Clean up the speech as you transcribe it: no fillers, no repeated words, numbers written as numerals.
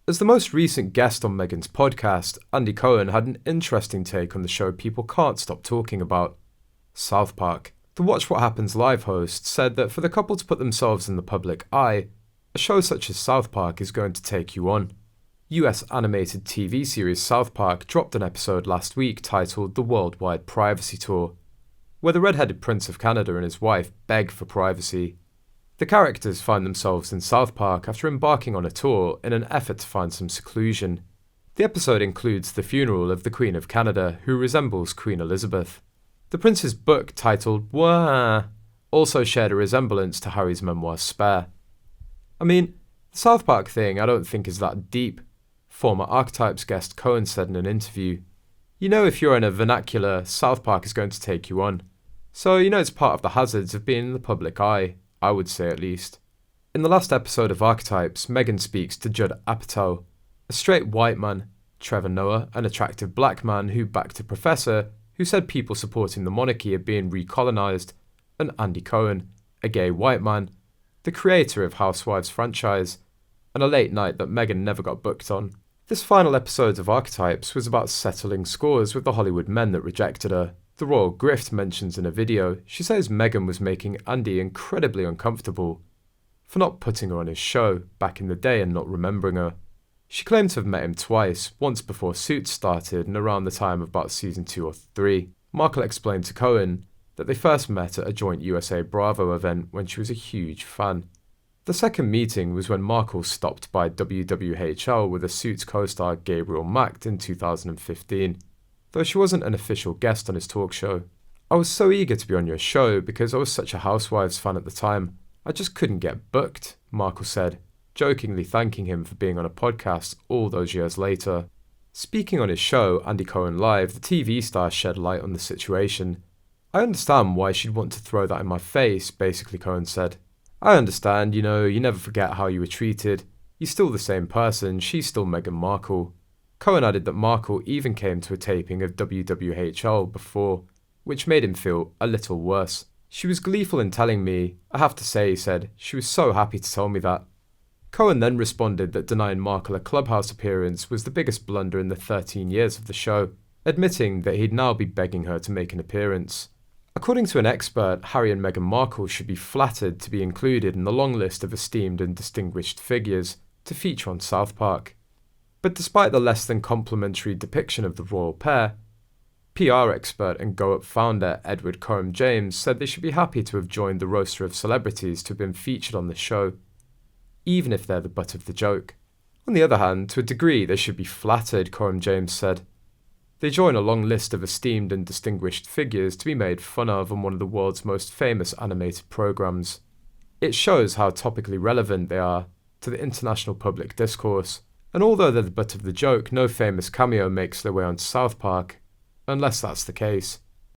As the most recent guest on Meghan's podcast, Andy Cohen had an interesting take on the show people can't stop talking about, South Park. The Watch What Happens Live host said that for the couple to put themselves in the public eye, a show such as South Park is going to take you on. US animated TV series South Park dropped an episode last week titled The Worldwide Privacy Tour, where the red-headed Prince of Canada and his wife beg for privacy. The characters find themselves in South Park after embarking on a tour in an effort to find some seclusion. The episode includes the funeral of the Queen of Canada, who resembles Queen Elizabeth. The prince's book, titled Wah, also shared a resemblance to Harry's memoir Spare. I mean, the South Park thing I don't think is that deep, former Archetypes guest Cohen said in an interview. You know if you're in a vernacular, South Park is going to take you on. So you know it's part of the hazards of being in the public eye, I would say at least. In the last episode of Archetypes, Meghan speaks to Judd Apatow, a straight white man, Trevor Noah, an attractive black man who backed a professor who said people supporting the monarchy are being recolonised, and Andy Cohen, a gay white man, the creator of Housewives franchise, and a late night that Meghan never got booked on. This final episode of Archetypes was about settling scores with the Hollywood men that rejected her. The royal grift mentions in a video, she says Meghan was making Andy incredibly uncomfortable for not putting her on his show back in the day and not remembering her. She claimed to have met him twice, once before Suits started and around the time of about season 2 or 3. Markle explained to Cohen that they first met at a joint USA Bravo event when she was a huge fan. The second meeting was when Markle stopped by WWHL with a Suits co-star Gabriel Macht in 2015. Though she wasn't an official guest on his talk show. I was so eager to be on your show because I was such a Housewives fan at the time. I just couldn't get booked, Markle said, jokingly thanking him for being on a podcast all those years later. Speaking on his show, Andy Cohen Live, the TV star shed light on the situation. I understand why she'd want to throw that in my face, basically Cohen said. I understand, you never forget how you were treated. You're still the same person, she's still Meghan Markle. Cohen added that Markle even came to a taping of WWHL before, which made him feel a little worse. She was gleeful in telling me, I have to say, he said, she was so happy to tell me that. Cohen then responded that denying Markle a Clubhouse appearance was the biggest blunder in the 13 years of the show, admitting that he'd now be begging her to make an appearance. According to an expert, Harry and Meghan Markle should be flattered to be included in the long list of esteemed and distinguished figures to feature on South Park. But despite the less than complimentary depiction of the royal pair, PR expert and Go Up founder Edward Cohen James said they should be happy to have joined the roster of celebrities to have been featured on the show, even if they're the butt of the joke. On the other hand, to a degree they should be flattered, Cohen James said. They join a long list of esteemed and distinguished figures to be made fun of on one of the world's most famous animated programs. It shows how topically relevant they are to the international public discourse. And although they're the butt of the joke, no famous cameo makes their way onto South Park, unless that's the case.